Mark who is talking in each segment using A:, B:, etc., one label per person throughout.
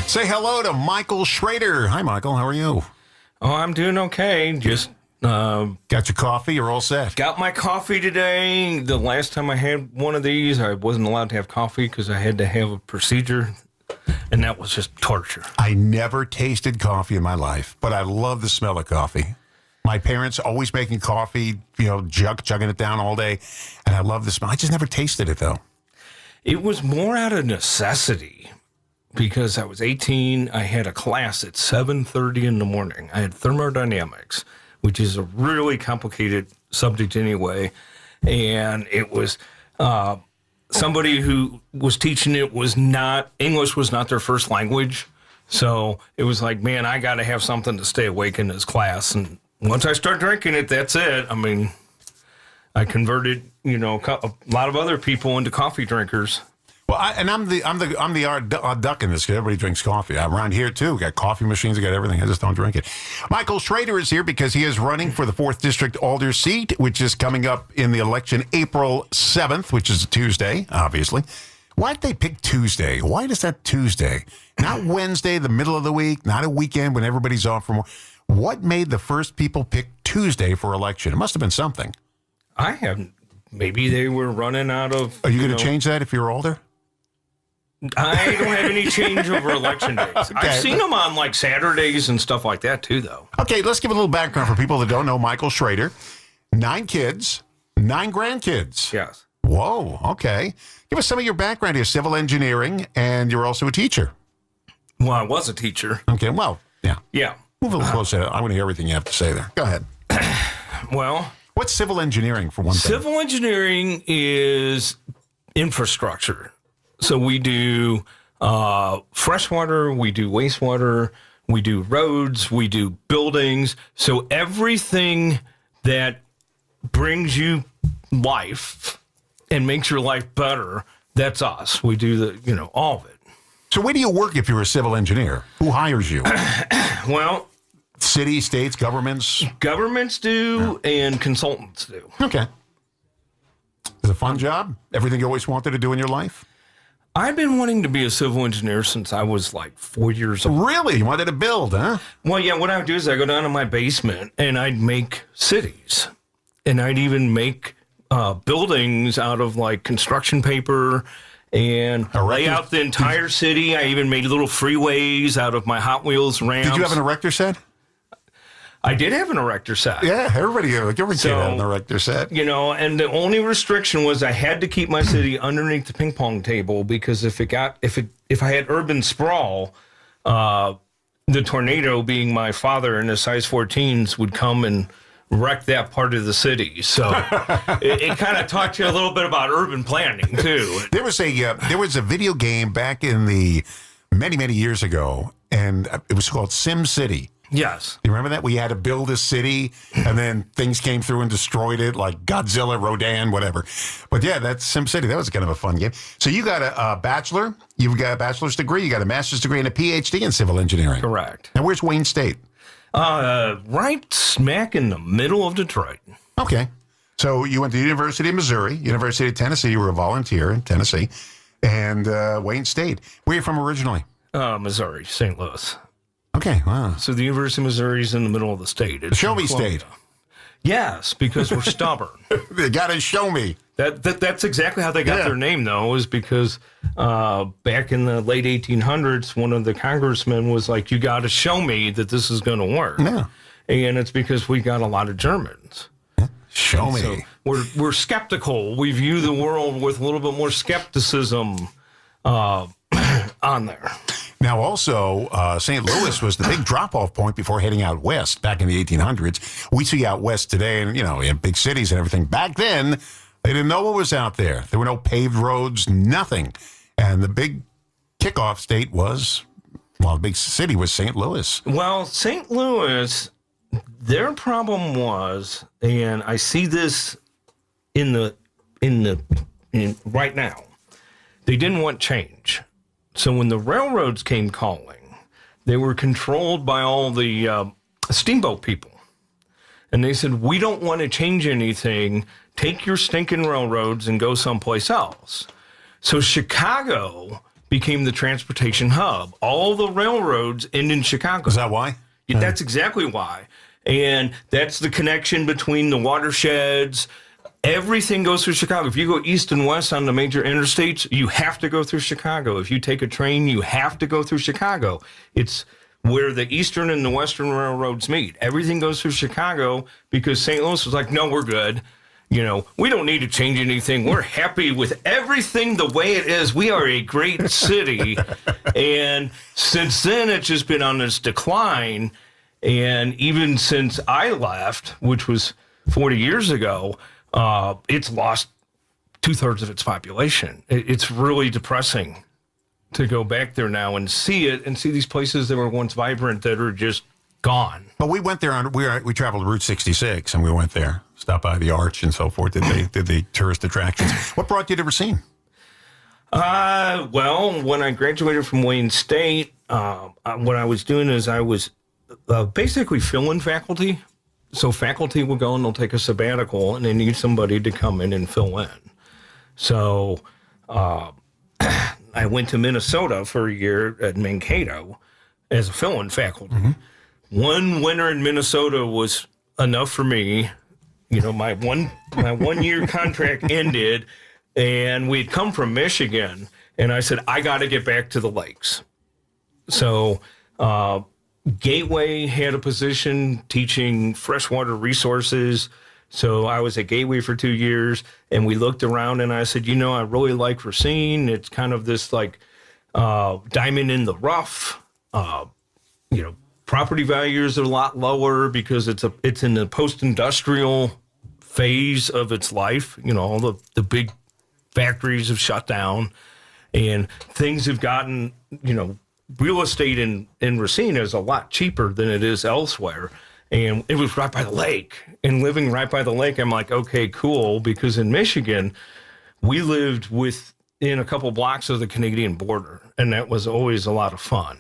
A: Say hello to Michael Schrader. Hi, Michael. How are you?
B: Oh, I'm doing okay. Just
A: got your coffee? You're all set.
B: Got my coffee today. The last time I had one of these, I wasn't allowed to have coffee because I had to have a procedure, and that was just torture.
A: I never tasted coffee in my life, but I love the smell of coffee. My parents always making coffee, chugging it down all day, and I love the smell. I just never tasted it, though.
B: It was more out of necessity. Because I was 18, I had a class at 7:30 in the morning. I had thermodynamics, which is a really complicated subject anyway. And it was somebody who was teaching it English was not their first language. So it was like, man, I got to have something to stay awake in this class. And once I start drinking it, that's it. I mean, I converted, a lot of other people into coffee drinkers.
A: Well, I'm the odd duck in this because everybody drinks coffee. Around here, too. We got coffee machines. We got everything. I just don't drink it. Michael Schrader is here because he is running for the 4th District Alder seat, which is coming up in the election April 7th, which is a Tuesday, obviously. Why did they pick Tuesday? Why is that Tuesday? Not Wednesday, the middle of the week, not a weekend when everybody's off from work. What made the first people pick Tuesday for election? It must have been something.
B: I haven't. Maybe they were running out of...
A: Are you going to change that if you're older?
B: I don't have any change over election days. Okay. I've seen them on like Saturdays and stuff like that too, though.
A: Okay, let's give a little background for people that don't know Michael Schrader. 9 kids, 9 grandkids.
B: Yes.
A: Whoa, okay. Give us some of your background here. Civil engineering, and you're also a teacher.
B: Well, I was a teacher.
A: Okay, well, yeah.
B: Yeah.
A: Move a little closer. I want to hear everything you have to say there. Go ahead.
B: Well.
A: What's civil engineering, for one thing?
B: Civil engineering is infrastructure. So we do freshwater, we do wastewater, we do roads, we do buildings. So everything that brings you life and makes your life better, that's us. We do all of it.
A: So where do you work if you're a civil engineer? Who hires you?
B: Well,
A: city, states, governments?
B: Governments do, and consultants do.
A: Okay. Is it a fun job? Everything you always wanted to do in your life?
B: I've been wanting to be a civil engineer since I was like 4 years old.
A: Really? You wanted to build, huh?
B: Well, yeah, what I would do is I go down to my basement and I'd make cities. And I'd even make buildings out of like construction paper and lay out the entire city. I even made little freeways out of my Hot Wheels ramps.
A: Did you have an erector set?
B: I did have an erector set.
A: Yeah, every kid had an erector set.
B: And the only restriction was I had to keep my city underneath the ping pong table because if I had urban sprawl, the tornado, being my father and the size 14s, would come and wreck that part of the city. So it kind of taught you a little bit about urban planning too.
A: There was a video game back in the many years ago, and it was called Sim City.
B: Yes.
A: You remember that? We had to build a city, and then things came through and destroyed it, like Godzilla, Rodan, whatever. But yeah, that's SimCity. That was kind of a fun game. So you got a bachelor, you've got a bachelor's degree, you got a master's degree, and a PhD in civil engineering.
B: Correct.
A: Now, where's Wayne State?
B: Right smack in the middle of Detroit.
A: Okay. So you went to the University of Missouri, University of Tennessee. You were a volunteer in Tennessee, and Wayne State. Where are you from originally?
B: Missouri, St. Louis.
A: Okay, wow.
B: So the University of Missouri is in the middle of the state. It's
A: show me state.
B: Yes, because we're stubborn.
A: They got to show me.
B: That's exactly how they got their name, though, is because back in the late 1800s, one of the congressmen was like, you got to show me that this is going to work.
A: Yeah.
B: And it's because we got a lot of Germans.
A: Show me.
B: So we're skeptical. We view the world with a little bit more skepticism on there.
A: Now, also, St. Louis was the big drop-off point before heading out west back in the 1800s. We see out west today, and, in big cities and everything. Back then, they didn't know what was out there. There were no paved roads, nothing. And the big kickoff state was, the big city was St. Louis.
B: Well, St. Louis, their problem was, and I see this in right now, they didn't want change. So when the railroads came calling, they were controlled by all the steamboat people. And they said, we don't want to change anything. Take your stinking railroads and go someplace else. So Chicago became the transportation hub. All the railroads end in Chicago.
A: Is that why?
B: Yeah, that's exactly why. And that's the connection between the watersheds. Everything goes through Chicago. If you go east and west on the major interstates, you have to go through Chicago. If you take a train, you have to go through Chicago. It's where the eastern and the western railroads meet. Everything goes through Chicago because St. Louis was like, no, we're good. You know, we don't need to change anything. We're happy with everything the way it is. We are a great city. And since then, it's just been on this decline. And even since I left, which was 40 years ago, it's lost 2/3 of its population. It's really depressing to go back there now and see it and see these places that were once vibrant that are just gone.
A: But we went there we traveled Route 66 and we went there, stopped by the Arch and so forth. Did the tourist attractions? What brought you to Racine?
B: Well, when I graduated from Wayne State, what I was doing is I was basically fill-in faculty. So faculty will go and they'll take a sabbatical and they need somebody to come in and fill in. So I went to Minnesota for a year at Mankato as a fill-in faculty. Mm-hmm. One winter in Minnesota was enough for me. You know, my one year contract ended, and we'd come from Michigan, and I said, I got to get back to the lakes. So Gateway had a position teaching freshwater resources. So I was at Gateway for 2 years, and we looked around, and I said, you know, I really like Racine. It's kind of this like diamond in the rough. You know, property values are a lot lower because it's in the post-industrial phase of its life. You know, all the big factories have shut down, and things have gotten, you know, real estate in Racine is a lot cheaper than it is elsewhere. And it was right by the lake. And living right by the lake, I'm like, okay, cool. Because in Michigan, we lived within a couple blocks of the Canadian border. And that was always a lot of fun.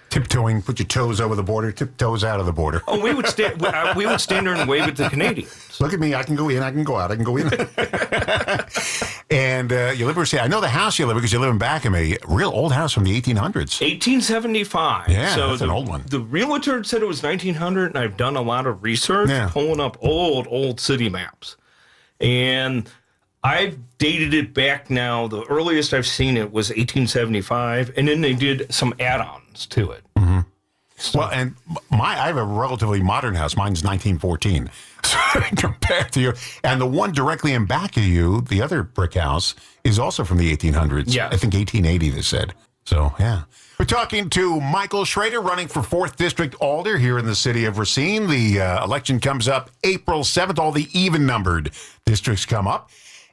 A: Tiptoeing, put your toes over the border, tiptoes out of the border.
B: Oh, we would stand there and wave at the Canadians.
A: Look at me, I can go in, I can go out, I can go in. And you live in Racine. I know the house you live in because you live in Backamy, real old house from the 1800s.
B: 1875.
A: Yeah,
B: so
A: that's an old one.
B: The realtor said it was 1900, and I've done a lot of research pulling up old city maps. And I've dated it back now. The earliest I've seen it was 1875, and then they did some add-ons to it.
A: Mm-hmm. So, well, and I have a relatively modern house. Mine's 1914. So compared to you, and the one directly in back of you, the other brick house, is also from the 1800s.
B: Yeah,
A: I think 1880. They said. So yeah, we're talking to Michael Schrader, running for 4th District Alder here in the city of Racine. The election comes up April 7th. All the even-numbered districts come up.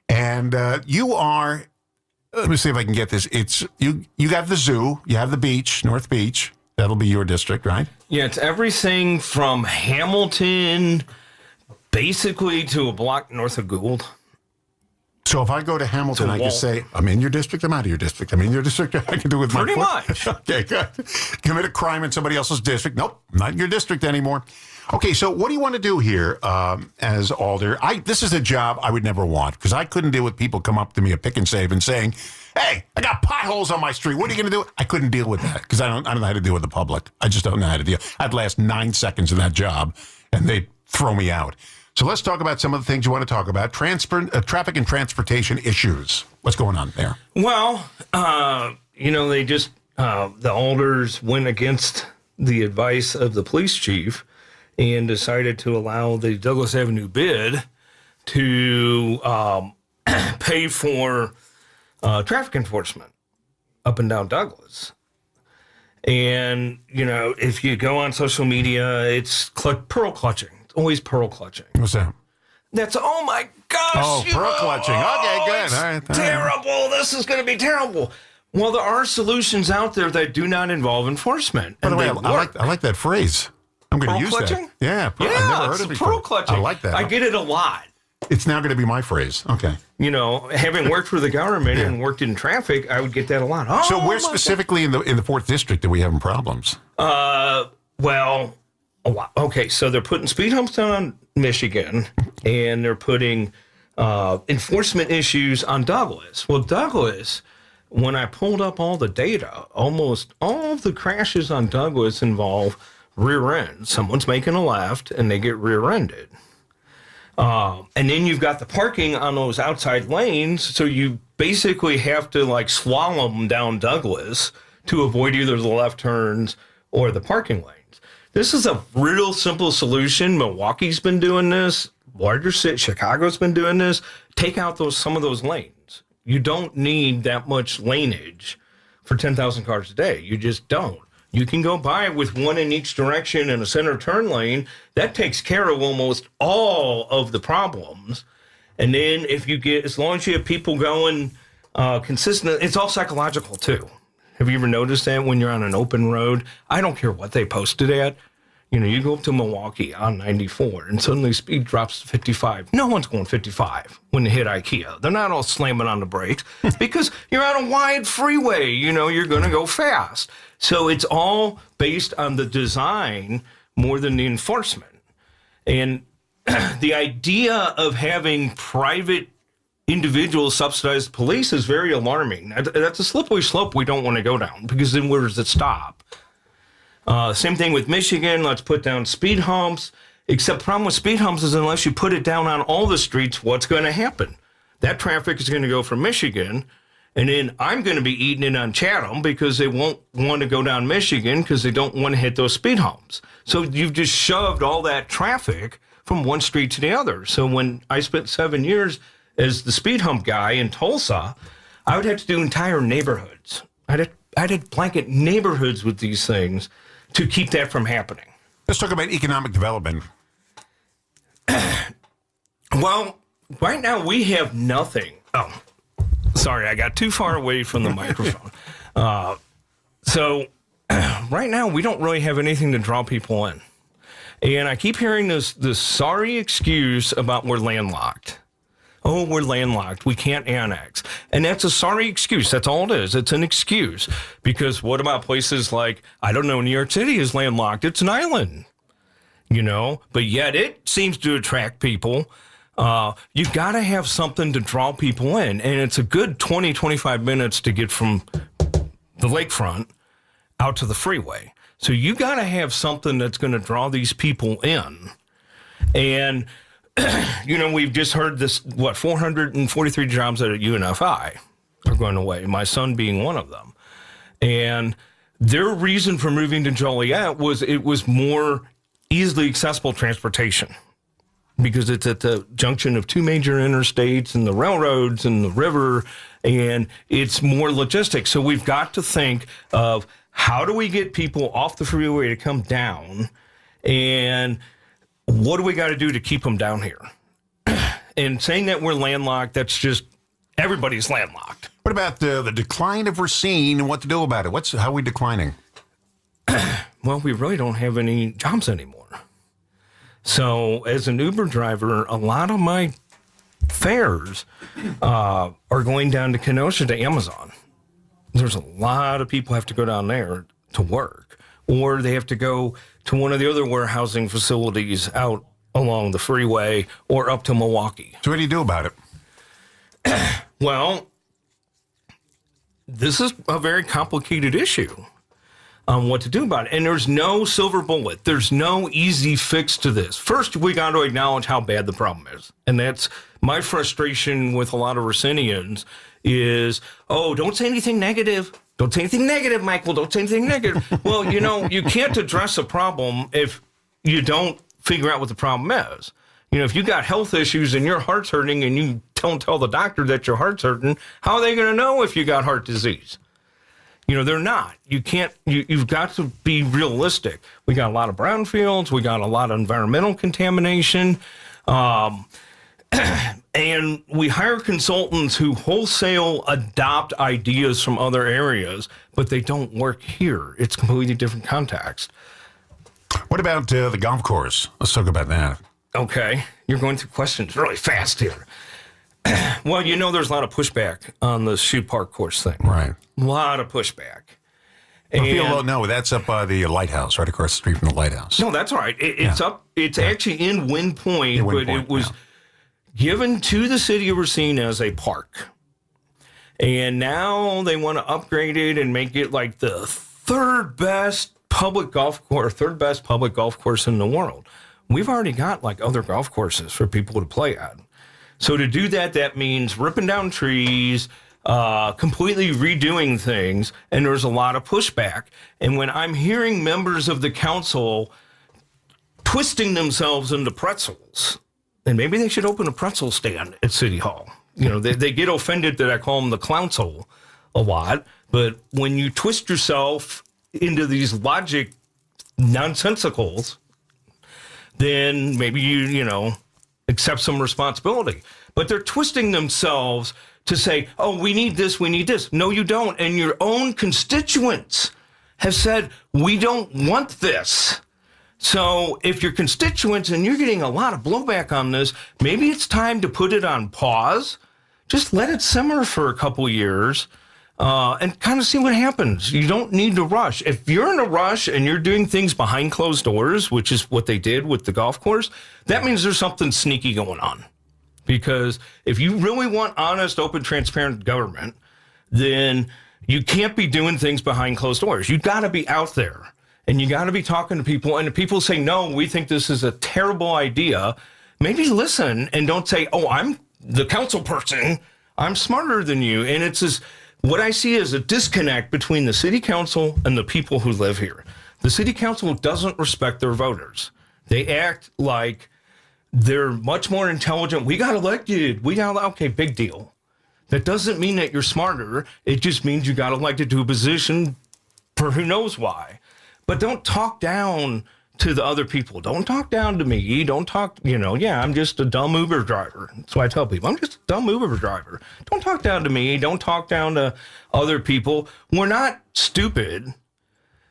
A: And you are, let me see if I can get this. It's you got the zoo, you have the beach, North Beach. That'll be your district, right?
B: Yeah, it's everything from Hamilton, basically to a block north of Gould.
A: So if I go to Hamilton, I can say, I'm in your district, I'm out of your district. I'm in your district, I can do it with
B: pretty
A: my foot.
B: much.
A: Okay, good. Commit a crime in somebody else's district. Nope, not in your district anymore. Okay, so what do you want to do here as Alder? This is a job I would never want because I couldn't deal with people come up to me at Pick and Save and saying, hey, I got potholes on my street. What are you going to do? I couldn't deal with that because I don't know how to deal with the public. I just don't know how to deal. I'd last 9 seconds in that job and they'd throw me out. So let's talk about some of the things you want to talk about. Traffic and transportation issues. What's going on there?
B: Well, you know, they just, the Alders went against the advice of the police chief and decided to allow the Douglas Avenue bid to pay for traffic enforcement up and down Douglas. And, you know, if you go on social media, it's pearl clutching. It's always pearl clutching.
A: What's that?
B: That's, oh my gosh.
A: Oh, pearl clutching. Okay, good.
B: It's
A: all right.
B: terrible. This is going to be terrible. Well, there are solutions out there that do not involve enforcement.
A: By the way, I like that phrase. I'm going to use
B: clutching?
A: that. Yeah,
B: Yeah,
A: I've never heard
B: it's
A: it before.
B: pearl clutching.
A: I like that.
B: I get it a lot.
A: It's now going to be my phrase. Okay.
B: You know, having worked for the government and worked in traffic, I would get that a lot. Oh,
A: so where specifically in the 4th District are we having problems?
B: Well, a lot. Okay, so they're putting speed humps down on Michigan, and they're putting enforcement issues on Douglas. Well, Douglas when I pulled up all the data, almost all of the crashes on Douglas involve rear end. Someone's making a left and they get rear-ended. And then you've got the parking on those outside lanes, so you basically have to like slalom down Douglas to avoid either the left turns or the parking lanes. This is a real simple solution. Milwaukee's been doing this. Larger city, Chicago's been doing this. Take out some of those lanes. You don't need that much laneage for 10,000 cars a day. You just don't. You can go by with one in each direction and a center turn lane. That takes care of almost all of the problems. And then if you get, as long as you have people going consistent, it's all psychological too. Have you ever noticed that when you're on an open road? I don't care what they posted at. You know, you go up to Milwaukee on 94 and suddenly speed drops to 55. No one's going 55 when they hit IKEA. They're not all slamming on the brakes because you're on a wide freeway. You know, you're going to go fast. So it's all based on the design more than the enforcement. And the idea of having private individual subsidized police is very alarming. That's a slippery slope we don't want to go down, because then where does it stop? Same thing with Michigan. Let's put down speed humps. Except the problem with speed humps is unless you put it down on all the streets, what's going to happen? That traffic is going to go from Michigan, and then I'm going to be eating it on Chatham because they won't want to go down Michigan because they don't want to hit those speed humps. So you've just shoved all that traffic from one street to the other. So when I spent 7 years as the speed hump guy in Tulsa, I would have to do entire neighborhoods. I'd have blanket neighborhoods with these things to keep that from happening.
A: Let's talk about economic development.
B: Well, right now we have nothing. Oh, sorry, I got too far away from the microphone. So right now we don't really have anything to draw people in. And I keep hearing this sorry excuse about we're landlocked. Oh, we're landlocked. We can't annex. And that's a sorry excuse. That's all it is. It's an excuse. Because what about places like, I don't know, New York City is landlocked. It's an island, you know, but yet it seems to attract people. You've got to have something to draw people in. And it's a good 20, 25 minutes to get from the lakefront out to the freeway. So you got to have something that's going to draw these people in. And you know, we've just heard this, 443 jobs at UNFI are going away, my son being one of them. And their reason for moving to Joliet was it was more easily accessible transportation because it's at the junction of two major interstates and the railroads and the river, and it's more logistics. So we've got to think of how do we get people off the freeway to come down, and what do we got to do to keep them down here? And saying that we're landlocked, that's just, everybody's landlocked.
A: What about the decline of Racine and what to do about it? How are we declining?
B: Well, we really don't have any jobs anymore. So as an Uber driver, a lot of my fares are going down to Kenosha to Amazon. There's a lot of people have to go down there to work, or they have to go to one of the other warehousing facilities out along the freeway or up to Milwaukee.
A: So what do you do about it?
B: Well, this is a very complicated issue on what to do about it. And there's no silver bullet. There's no easy fix to this. First, we got to acknowledge how bad the problem is. And that's my frustration with a lot of Racinians is, oh, don't say anything negative. Don't say anything negative, Michael. Don't say anything negative. Well, you know, you can't address a problem if you don't figure out what the problem is. You know, if you got health issues and your heart's hurting and you don't tell the doctor that your heart's hurting, how are they going to know if you got heart disease? You know, they're not. You can't, you've got to be realistic. We got a lot of brownfields. We got a lot of environmental contamination. And we hire consultants who wholesale adopt ideas from other areas, but they don't work here. It's completely different context.
A: What about the golf course? Let's talk about that.
B: Okay. You're going through questions really fast here. Well, you know, there's a lot of pushback on the shoe park course thing.
A: Right.
B: A lot of pushback.
A: No, that's up by the lighthouse, right across the street from the lighthouse.
B: No, that's all right. It's up. It's actually in Wind Point, but it was given to the city of Racine as a park. And now they want to upgrade it and make it like the third best public golf course in the world. We've already got like other golf courses for people to play at. So to do that, that means ripping down trees, completely redoing things, and there's a lot of pushback. And when I'm hearing members of the council twisting themselves into pretzels, and maybe they should open a pretzel stand at City Hall. You know, they get offended that I call them the clownsole a lot, but when you twist yourself into these logic nonsensicals, then maybe you know, accept some responsibility. But they're twisting themselves to say, oh, we need this, we need this. No, you don't. And your own constituents have said, we don't want this. So if your constituents, and you're getting a lot of blowback on this, maybe it's time to put it on pause. Just let it simmer for a couple years and kind of see what happens. You don't need to rush. If you're in a rush and you're doing things behind closed doors, which is what they did with the golf course, that means there's something sneaky going on. Because if you really want honest, open, transparent government, then you can't be doing things behind closed doors. You got to be out there. And you got to be talking to people. And if people say, no, we think this is a terrible idea, maybe listen and don't say, oh, I'm the council person. I'm smarter than you. And it's just, what I see is a disconnect between the city council and the people who live here. The city council doesn't respect their voters. They act like they're much more intelligent. We got elected. Okay, big deal. That doesn't mean that you're smarter. It just means you got elected to a position for who knows why. But don't talk down to the other people. Don't talk down to me. Don't talk, I'm just a dumb Uber driver. That's why I tell people, I'm just a dumb Uber driver. Don't talk down to me. Don't talk down to other people. We're not stupid.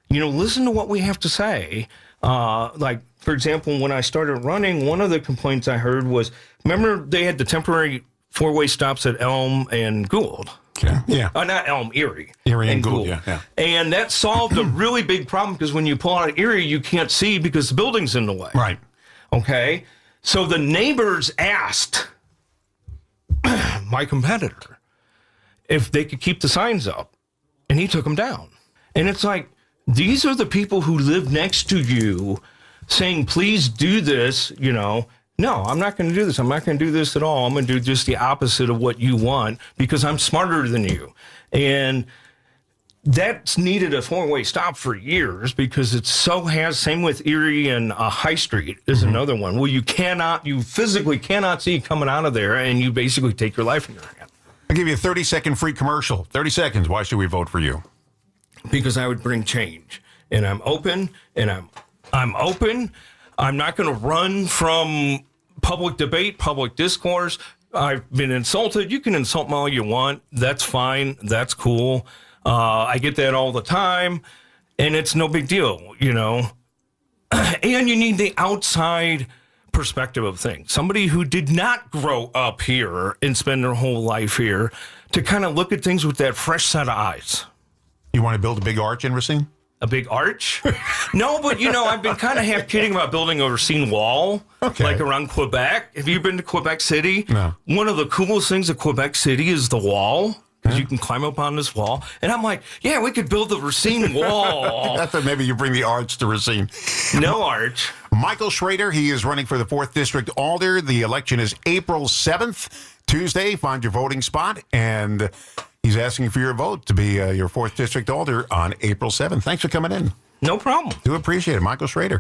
B: Listen to what we have to say. Like, for example, when I started running, one of the complaints I heard was, remember they had the temporary four-way stops at Elm and Gould.
A: Okay. Yeah.
B: Not Elm, Erie.
A: Erie and Gould, yeah.
B: And that solved a really big problem because when you pull out of Erie, you can't see because the building's in the way.
A: Right.
B: Okay. So the neighbors asked my competitor if they could keep the signs up, and he took them down. And it's like, these are the people who live next to you saying, please do this, No, I'm not going to do this. I'm not going to do this at all. I'm going to do just the opposite of what you want because I'm smarter than you. And that's needed a four-way stop for years because it same with Erie and High Street is another one where you physically cannot see coming out of there and you basically take your life in your hand.
A: I'll give you a 30-second free commercial. 30 seconds. Why should we vote for you?
B: Because I would bring change. And I'm open, and I'm open. I'm not going to run from public debate, public discourse. I've been insulted. You can insult me all you want. That's fine. That's cool. I get that all the time, and it's no big deal, And you need the outside perspective of things. Somebody who did not grow up here and spend their whole life here to kind of look at things with that fresh set of eyes.
A: You want to build a big arch in Racine?
B: A big arch? No, but I've been kind of half kidding about building a Racine wall, like around Quebec. Have you been to Quebec City?
A: No.
B: One of the coolest things at Quebec City is the wall, because you can climb up on this wall. And I'm like, yeah, we could build the Racine wall.
A: I thought maybe you bring the arch to Racine.
B: No arch.
A: Michael Schrader, he is running for the 4th District Alder. The election is April 7th, Tuesday. Find your voting spot, and he's asking for your vote to be your 4th District Alder on April 7th. Thanks for coming in.
B: No problem.
A: Do appreciate it. Michael Schrader.